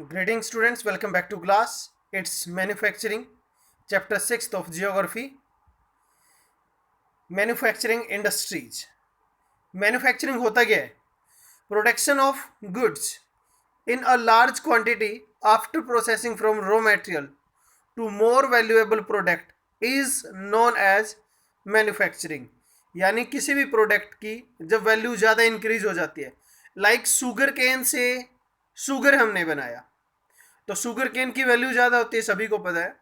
Greetings students, welcome back to class. It's manufacturing, chapter 6th of geography. Manufacturing industries. Manufacturing होता क्या है? Production of goods in a large quantity after processing from raw material to more valuable product is known as manufacturing. यानी किसी भी product की जब value ज़्यादा increase हो जाती है, लाइक शुगर केन से शुगर हमने बनाया तो शुगर केन की वैल्यू ज़्यादा होती है, सभी को पता है।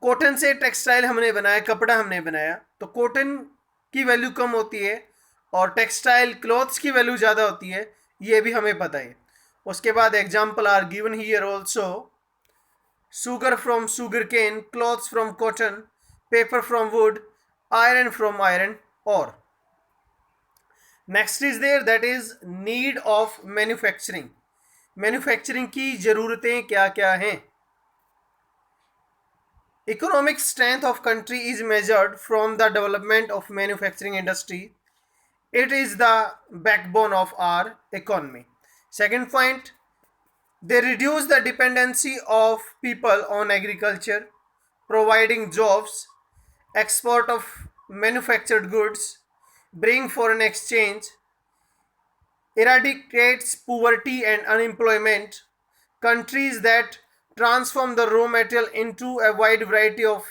कॉटन से टेक्सटाइल हमने बनाया, कपड़ा हमने बनाया तो कॉटन की वैल्यू कम होती है और टेक्सटाइल क्लॉथ्स की वैल्यू ज़्यादा होती है, ये भी हमें पता है। उसके बाद example are given here also, sugar from sugar cane, clothes from cotton, paper from wood, iron from iron ore. Next is there, that is need of manufacturing. Manufacturing की ज़रूरतें क्या क्या हैं? Economic strength of country is measured from the development of manufacturing industry. It is the backbone of our economy. Second point, they reduce the dependency of people on agriculture, providing jobs, export of manufactured goods, bring foreign exchange, eradicates poverty and unemployment. Countries that transform the raw material into a wide variety of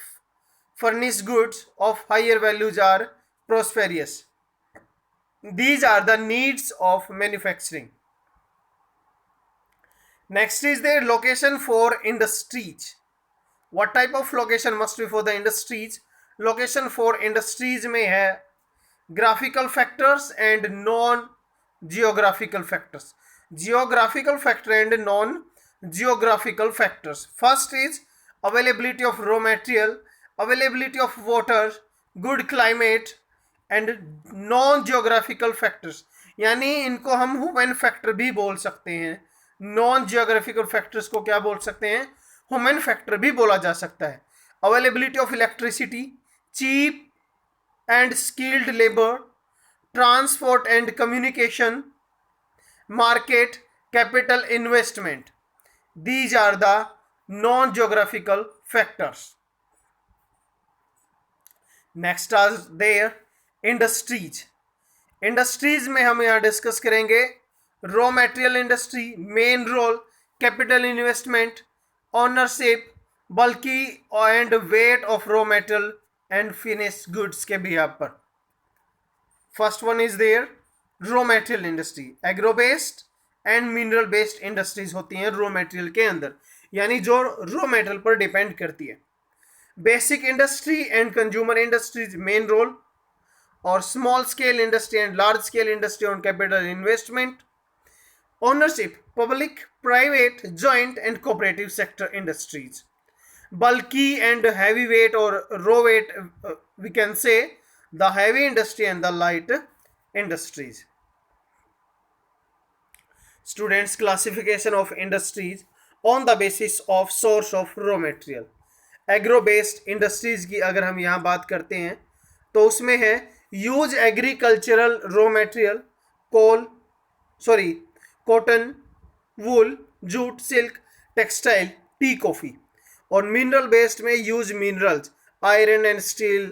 furnished goods of higher values are prosperous. These are the needs of manufacturing. Next is their location for industries. What type of location must be for the industries? Location for industries में है graphical factors and non-geographical factors. Geographical factor and non-geographical factors. First is availability of raw material, availability of water, good climate and non-geographical factors. यानी इनको हम human factor भी बोल सकते हैं। Non geographical factors को क्या बोल सकते हैं? ह्यूमन फैक्टर भी बोला जा सकता है। Availability of electricity, cheap and skilled labor, transport and communication, market, capital investment. These are the non-geographical factors. Next are there industries. Industries में हम यहाँ डिस्कस करेंगे raw material industry, main role, capital investment, ownership, bulky and weight of raw material and finish goods के भी यहाँ पर। First one is their raw material industry. Agro based and mineral based industries होती हैं raw material के अंदर, यानी जो रॉ मटेरियल पर डिपेंड करती है। Basic industry and consumer industries main role, और small scale industry and large scale industry on capital investment. Ownership public, private, joint and cooperative sector industries. bulky and heavy weight or raw weight, we can say the heavy industry and the light industries. Students, classification of industries on the basis of source of raw material. Agro based industries की अगर हम यहाँ बात करते हैं तो उसमें है use agricultural raw material, cotton, wool, jute, silk, textile, tea, coffee. और मिनरल बेस्ड में use minerals, iron and steel,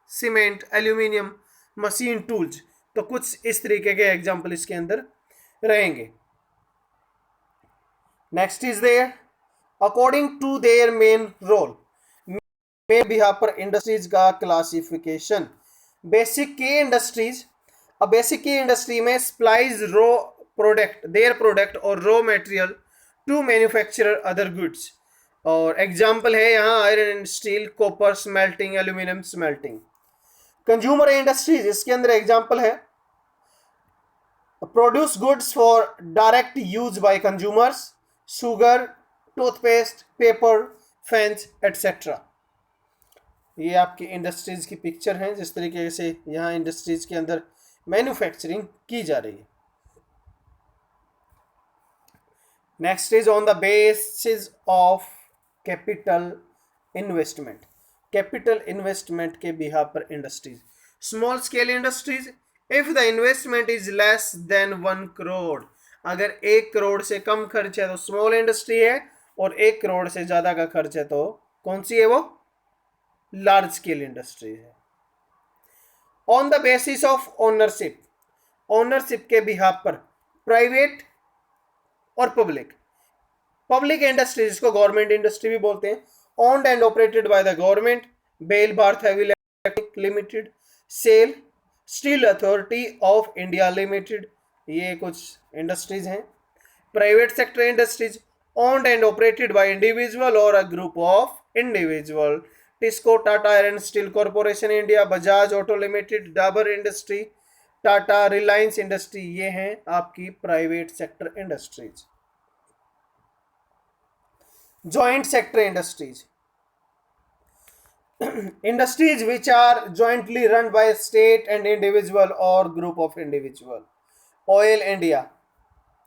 cement, aluminium, machine tools. तो कुछ इस तरीके के एग्जांपल इसके अंदर रहेंगे। Next is there according to their main role, में भी यहाँ पर इंडस्ट्रीज का क्लासिफिकेशन। बेसिक की इंडस्ट्रीज, अब बेसिक की इंडस्ट्री में supplies raw product, their product और raw material to manufacture other goods. और एग्जाम्पल है यहाँ iron and steel, copper smelting, aluminium smelting. Consumer industries, इसके अंदर एग्जाम्पल है produce goods for direct use by consumers, sugar, toothpaste, paper, fans etcetera. ये आपकी industries की पिक्चर हैं जिस तरीके से यहाँ इंडस्ट्रीज के अंदर मैन्युफैक्चरिंग की जा रही है। Next is on the basis of capital investment. Capital investment के बिहार पर industries, small scale industries, if the investment is less than 1 crore, अगर 1 करोड़ से कम खर्च है तो स्मॉल इंडस्ट्री है, और 1 करोड़ से ज्यादा का खर्च है तो कौन सी है वो? लार्ज स्केल इंडस्ट्री है। On the basis of ownership, ownership के बिहाफ पर प्राइवेट और पब्लिक इंडस्ट्री, जिसको गवर्नमेंट इंडस्ट्री भी बोलते हैं, owned and operated by the government, BEL Bharat heavy limited, SAIL, steel authority of India limited, ये कुछ इंडस्ट्रीज हैं। Private sector industries owned and operated by individual और a group of individual, TISCO, Tata iron steel corporation India, Bajaj auto limited, Dabur industry, Tata, Reliance industry, ये हैं आपकी private sector industries. Joint sector industries, industries which are jointly run by state and individual or group of individual. Oil India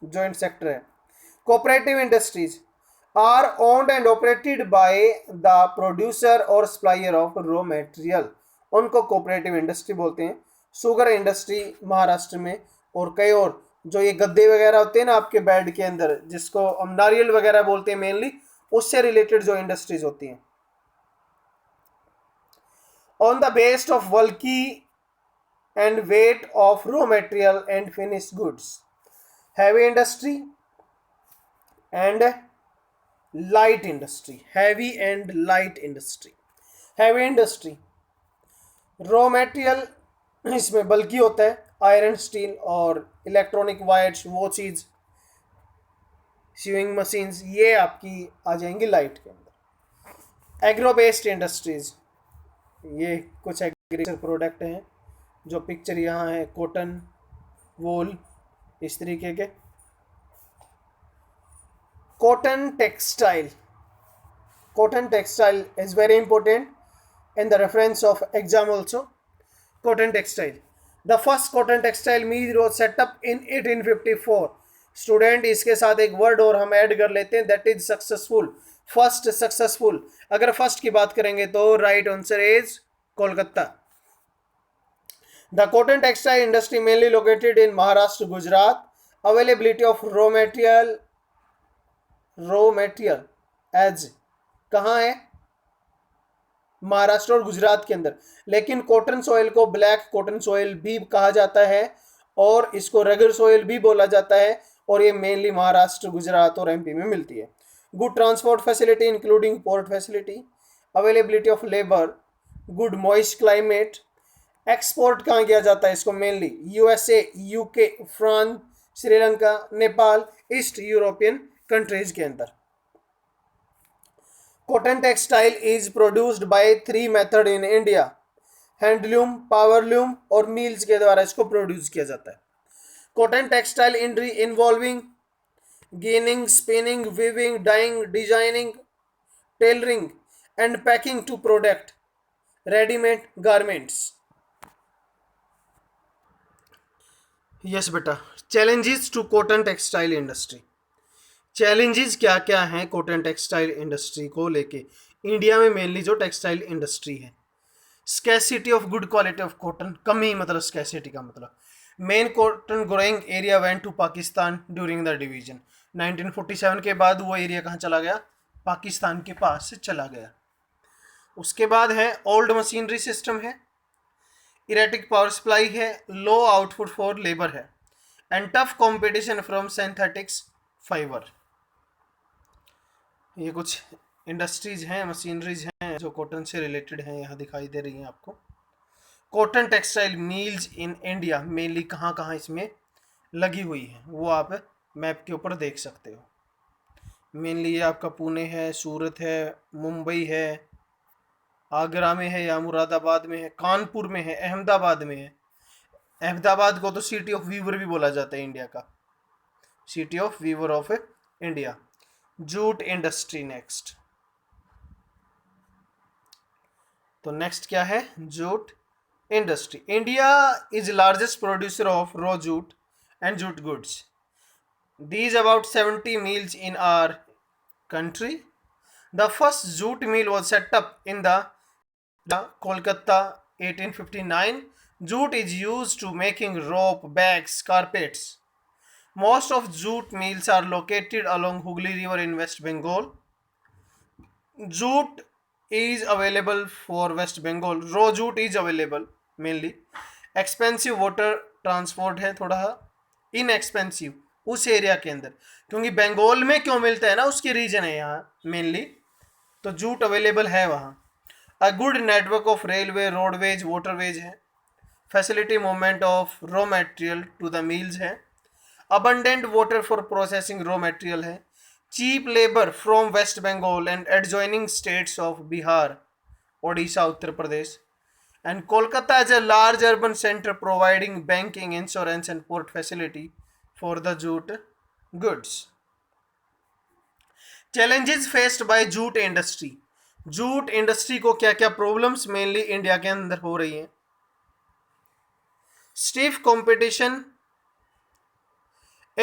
joint sector है। cooperative industries are owned and operated by the producer or supplier of raw material, उनको cooperative industry बोलते हैं। Sugar industry Maharashtra में, और कई और जो ये गद्दे वगैरह होते हैं ना आपके बेड के अंदर, जिसको हम नारियल वगैरह बोलते हैं मेनली, उससे रिलेटेड जो इंडस्ट्रीज होती हैं। on the basis of bulky and weight of raw material and finished goods, heavy industry and light industry, heavy and light industry। heavy industry raw material इसमें बल्कि होता है, आयरन, स्टील और electronic wires, वो चीज, sieving machines, ये आपकी आ जाएंगी लाइट के अंदर। एग्रो बेस्ड इंडस्ट्रीज, ये कुछ एग्रीकल्चर प्रोडक्ट हैं, जो पिक्चर यहाँ है, कॉटन, वूल, इस तरीके के। Cotton textile, cotton textile is very important in the reference of exam also. Cotton textile, the first cotton textile mill was setup in 1854। Student इसके साथ एक वर्ड और हम ऐड कर लेते हैं, that is successful. First successful, अगर first की बात करेंगे तो right answer is Kolkata. The cotton textile industry mainly located in Maharashtra, Gujarat. Availability of raw material as कहाँ है? महाराष्ट्र और गुजरात के अंदर। लेकिन कॉटन सॉइल को ब्लैक कॉटन सॉइल भी कहा जाता है, और इसको रगर सॉइल भी बोला जाता है, और ये मेनली महाराष्ट्र, गुजरात और एमपी में मिलती है। Good transport facility including port facility, availability of labour, good moist climate. Export कहाँ किया जाता है इसको? Mainly USA, UK, France, Sri Lanka, Nepal, east European countries के अंदर। Cotton textile is produced by 3 method in India, handloom, powerloom और मिल्स के द्वारा इसको प्रोड्यूस किया जाता है। Cotton textile industry involving ginning, spinning, weaving, dyeing, designing, tailoring and packing to product readymade garments. Yes बेटा, challenges to cotton textile industry. Challenges क्या क्या हैं कॉटन टेक्सटाइल इंडस्ट्री को लेके? इंडिया में मेनली जो टेक्सटाइल इंडस्ट्री है, scarcity of good quality of cotton, कमी, मतलब स्कैसिटी का मतलब। Main cotton growing area went to Pakistan during the division. 1947 के बाद वो एरिया कहाँ चला गया? पाकिस्तान के पास से चला गया। उसके बाद है ओल्ड मशीनरी सिस्टम है, इरेटिक पावर सप्लाई है, लो आउटपुट फॉर लेबर है, and tough competition from synthetics fibre. ये कुछ इंडस्ट्रीज हैं, मशीनरीज हैं जो कॉटन से रिलेटेड हैं, यहाँ दिखाई दे रही हैं आपको। Cotton textile mills in India mainly कहाँ कहाँ इसमें लगी हुई है, वो आप मैप के ऊपर देख सकते हो। मेनली ये आपका पुणे है, सूरत है, मुंबई है, आगरा में है या मुरादाबाद में है, कानपुर में है, अहमदाबाद में है। अहमदाबाद को तो सिटी ऑफ वीवर भी बोला जाता है इंडिया का, city of weaver of India. Jute industry next, तो नेक्स्ट क्या है? Jute industry. India is largest producer of raw jute and jute goods. These about 70 mills in our country. The first jute mill was set up in the Kolkata 1859. Jute is used to making rope, bags, carpets. Most of jute mills are located along Hooghly River in West Bengal. Jute is available for West Bengal. Raw jute is available mainly. Expensive water transport है, थोड़ा inexpensive उस area के अंदर, क्योंकि बंगाल में क्यों मिलता है ना, उसकी रीजन है यहाँ मेनली, तो जूट अवेलेबल है वहाँ. A good network of railway, roadways, waterways है. Facility movement of raw material to the mills है. Abundant water for processing raw material है. Cheap labour from West Bengal and adjoining states of Bihar, Odisha, Uttar Pradesh. And Kolkata is a large urban center providing banking, insurance and port facility for the jute goods. Challenges faced by jute industry. Jute industry को क्या क्या problems mainly India के अंदर हो रही हैं? Stiff competition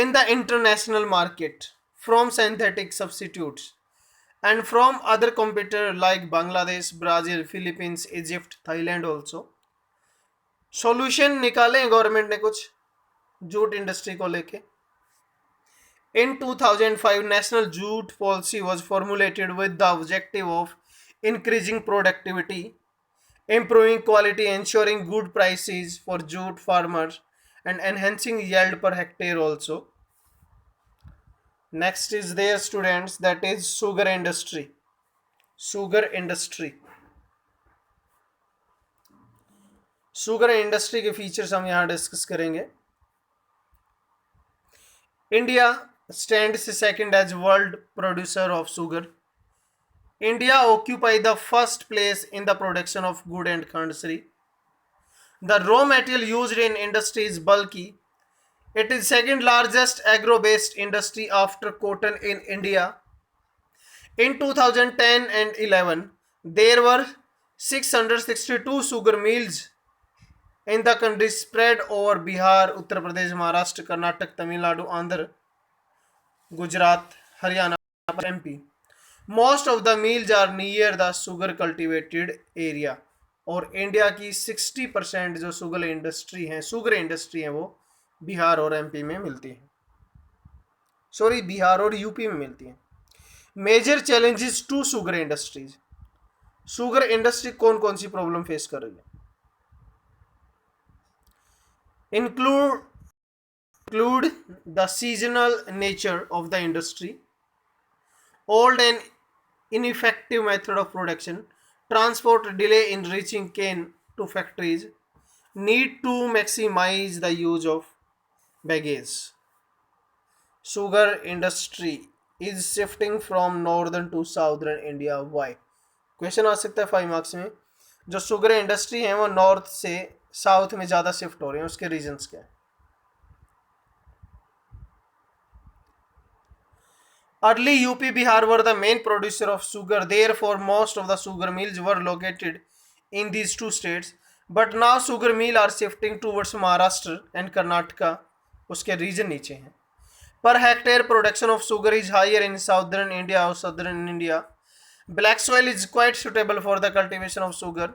in the international market from synthetic substitutes and from other competitors like Bangladesh, Brazil, Philippines, Egypt, Thailand also. Solution निकाले government ने कुछ जूट इंडस्ट्री को लेके. In 2005, National Jute Policy was formulated with the objective of increasing productivity, improving quality, ensuring good prices for jute farmers, and enhancing yield per hectare also. Next is there students, that is sugar industry. Sugar industry. Sugar industry के features हम यहाँ discuss करेंगे. India stands second as world producer of sugar. India occupy the first place in the production of good and khandasri. The raw material used in industry is bulky. It is second largest agro-based industry after cotton in India. In 2010 and 11, there were 662 sugar mills in the country spread over Bihar, Uttar Pradesh, Maharashtra, Karnataka, Tamil Nadu, Andhra, Gujarat, Haryana, MP. Most of the mills are near the sugar cultivated area. और India की 60% जो sugar industry है वो बिहार और MP में मिलती है, sorry Bihar और यूपी में मिलती है. Major challenges to sugar industries. Sugar industry कौन कौन सी प्रॉब्लम फेस कर रही है? include the seasonal nature of the industry, old and ineffective method of production, transport delay in reaching cane to factories, need to maximize the use of baggage. Sugar industry is shifting from northern to southern India. Why? Question आ सकता है 5 marks में. जो sugar industry है वो north से south में ज़्यादा शिफ्ट हो रही है, उसके रीजंस क्या है? Early UP, Bihar were the main producer of sugar. Therefore, most of the sugar mills were located in these two states. But now sugar mill are shifting towards Maharashtra and Karnataka. उसके reason नीचे हैं. Per hectare production of sugar is higher in southern India or southern India. Black soil is quite suitable for the cultivation of sugar.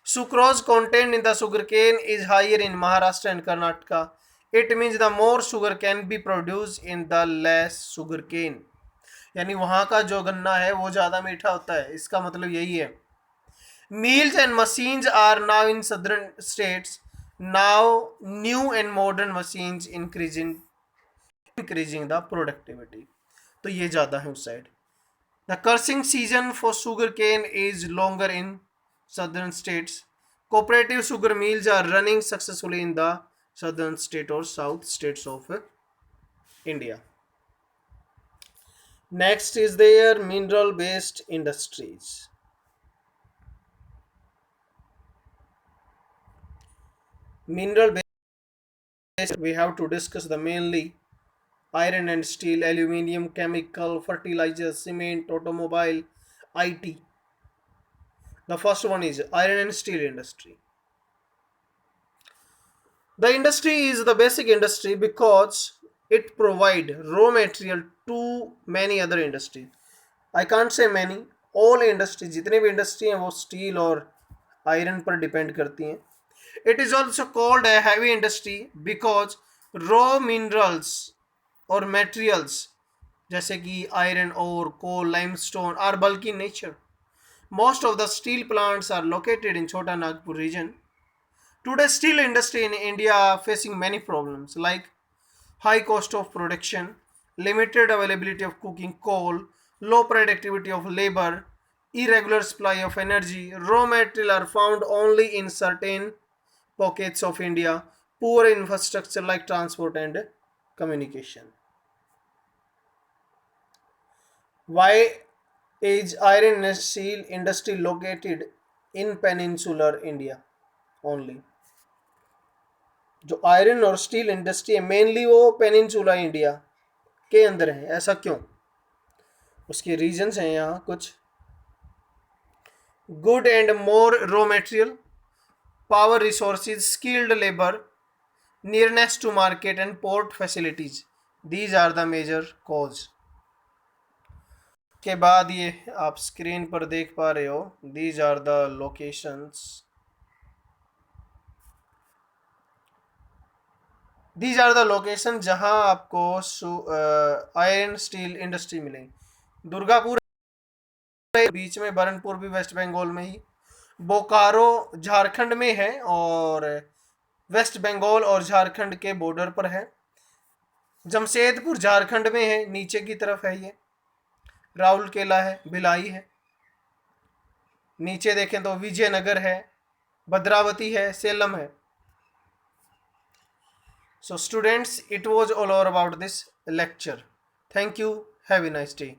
Sucrose content in the sugarcane is higher in Maharashtra and Karnataka. It means the more sugar can be produced in the less sugarcane. यानी वहाँ का जो गन्ना है वो ज़्यादा मीठा होता है, इसका मतलब यही है. Mills and machines are now in southern states. Now new and modern machines increasing the productivity. तो ये ज़्यादा है उस side. The crushing season for sugarcane is longer in southern states. Cooperative sugar mills are running successfully in the southern state or south states of India. Next is their mineral based industries. Mineral based, we have to discuss the mainly iron and steel, aluminium, chemical, fertilizers, cement, automobile, IT. The first one is iron and steel industry. The industry is the basic industry because it provide raw material to many other industries. I can't say many, all industries, जितने भी industry हैं वो steel और iron पर depend करती हैं. It is also called a heavy industry because raw minerals और materials जैसे कि आयरन और coal limestone are bulky in nature. Most of the steel plants are located in Chota Nagpur region. Today, steel industry in India facing many problems like high cost of production, limited availability of cooking coal, low productivity of labor, irregular supply of energy, raw material are found only in certain pockets of India, poor infrastructure like transport and communication. Why is iron and steel industry located in peninsular India only? जो iron और steel industry है mainly वो peninsula India के अंदर है. ऐसा क्यों? उसके रीजंस हैं यहाँ कुछ. Good and more raw material, power resources, skilled labour, nearness to market and port facilities. These are the major cause. के बाद ये आप स्क्रीन पर देख पा रहे हो, these are the locations. These are the location जहां आपको आयरन स्टील इंडस्ट्री मिलेगी. दुर्गापुर बीच में, बरनपुर भी वेस्ट बंगाल में ही, बोकारो झारखंड में है और वेस्ट बंगाल और झारखंड के बॉर्डर पर है. जमशेदपुर झारखंड में है, नीचे की तरफ है ये. राउरकेला है, भिलाई है. नीचे देखें तो विजयनगर है, भद्रावती है, सेलम है. So students, it was all about this lecture. Thank you. Have a nice day.